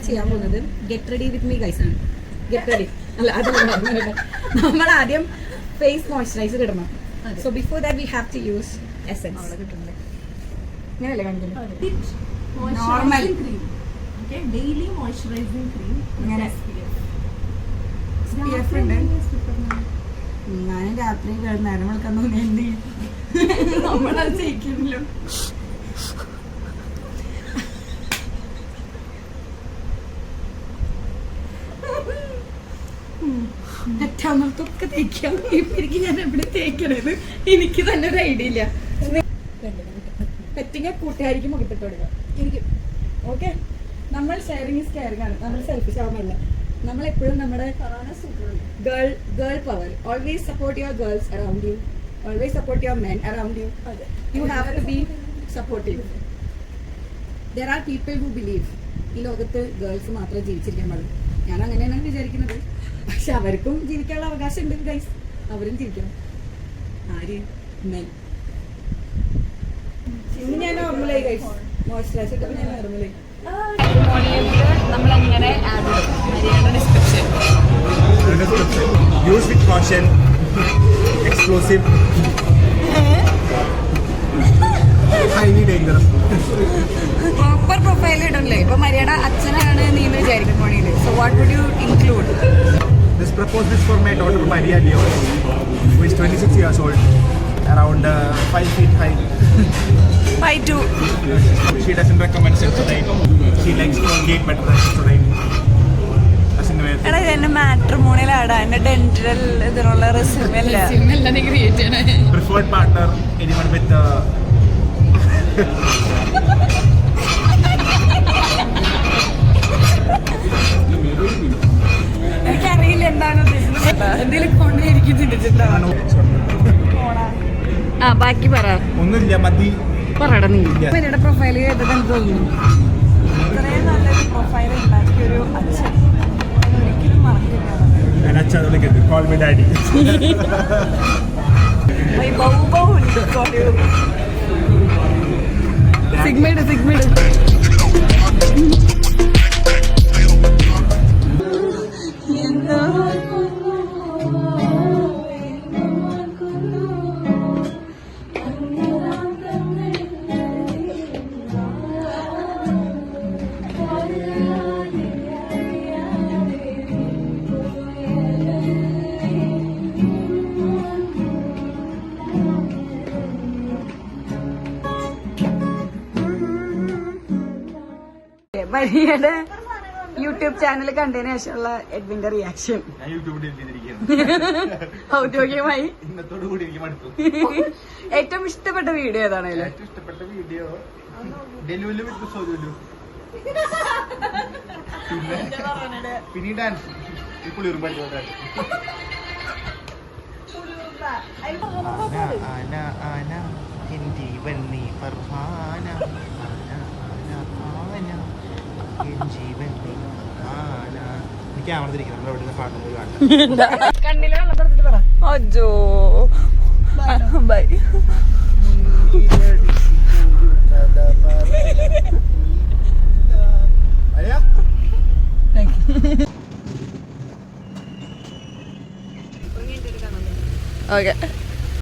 നമ്മളിവിടെ ചെയ്യാൻ പോകുന്നത് get ready with me guys ആണ്. ഗെറ്റ് റെഡി അല്ല, അതല്ല, നമ്മൾ ആദ്യം ഫേസ് മോയ്സ്ചറൈസർ ഇടണം. So before that we have to use essence. ഇങ്ങനെയല്ലേ കാണിക്കുന്നത്? Normal daily moisturising cream. ഇങ്ങനെ SPF ഉണ്ട്. ഞാനും രാത്രി നേരം വിളിക്കാൻ തോന്നി എന്ത് നമ്മളത് ചെയ്യിക്കുമല്ലോ. മറ്റൊക്കെ തേക്കാം. ഇപ്പൊ ഞാൻ എവിടെ തേക്കണത് എനിക്ക് തന്നെ ഒരു ഐഡിയ ഇല്ല. പറ്റിങ്ങ കൂട്ടുകാരിക്ക് മുഖത്തിട്ട് കൊടുക്കാം എനിക്ക്. ഓക്കെ, നമ്മൾ ഷെയറിങ് ഇസ് കെയറിങ് ആണ്. നമ്മൾ സെൽഫിഷ് ആവുന്നില്ല. നമ്മളെപ്പോഴും നമ്മുടെ girl power. Always support your girls around you. Always support your men around you. You have to be supportive. There are people who believe ഈ ലോകത്ത് ഗേൾസ് മാത്രമേ ജീവിച്ചിരിക്കാൻ പാടുള്ളൂ. ഞാൻ അങ്ങനെയാണ് വിചാരിക്കുന്നത്. പക്ഷെ അവർക്കും ജീവിക്കാനുള്ള അവകാശം ഉണ്ട് ഗൈസ്. അവരും ജീവിക്കണം. ആര്? മെൻ. ഇന്ന് ഞാൻ നോർമലായി ഗൈസ്. മോയ്സ്ചറൈസർ ഇട്ടപ്പോൾ ഞാൻ നോർമലായി. നമ്മളെങ്ങനെ description use with caution, explosive, highly dangerous. Proper profile ഇടണല്ലേ? ഇപ്പൊ മരിയയുടെ അച്ഛനാണ് നീ എന്ന് വിചാരിക്കും മോണിയില്. So what would you include? This proposal is for my daughter Maria Leon, who is 26 years old, around 5 feet high. 5'2". She doesn't recommend Sensodyne. She likes Colgate better than Sensodyne. എടാ ഇതെന്നെ മാട്രിമോണിയിലാടാ. എന്റെ ഡെന്റൽ ഇതിനുള്ള resume അല്ല. Preferred partner, anyone with എനിക്കറിയില്ല എന്താണ് ഉദ്ദേശിച്ചത്. എന്തെങ്കിലും കൊണ്ടേയിരിക്കും ചിന്തിച്ചിട്ടാണ്. ആ ബാക്കി പറ. ഒന്നുമില്ല, മതി പറയടാ. നീ മരിയുടെ പ്രൊഫൈൽ കേട്ടത് എനിക്ക് തോന്നുന്നു. ഇത്രയും നല്ലൊരു പ്രൊഫൈൽ ഉണ്ടാക്കിയൊരു അച്ഛൻ ഒരിക്കലും മറക്കില്ല. Call me daddy. സിഗ്മേഡ് മരിയയുടെ യൂട്യൂബ് ചാനൽ കണ്ടതിന് ശേഷമുള്ള എഡ്വിന്റെ റിയാക്ഷൻ. ഔദ്യോഗികമായി ഏറ്റവും ഇഷ്ടപ്പെട്ട വീഡിയോ ഏതാണ്? ഏറ്റവും ഇഷ്ടപ്പെട്ട വീഡിയോ ഡെലുലു വിത്ത് സോലുലു. പിന്നെ ഡാൻസ് ജീവൻ നീ ഫർഹാന, ജീവൻ നീ ഫർഹാന. എനിക്ക് ആവണത്തിരിക്കും നമ്മൾ എവിടെ നിന്ന് പാടുന്നത് കാണാം. കണ്ണിലെ വെള്ളം തുറച്ചിട്ട് പറ. അജോ ബൈ. ഓക്കെ.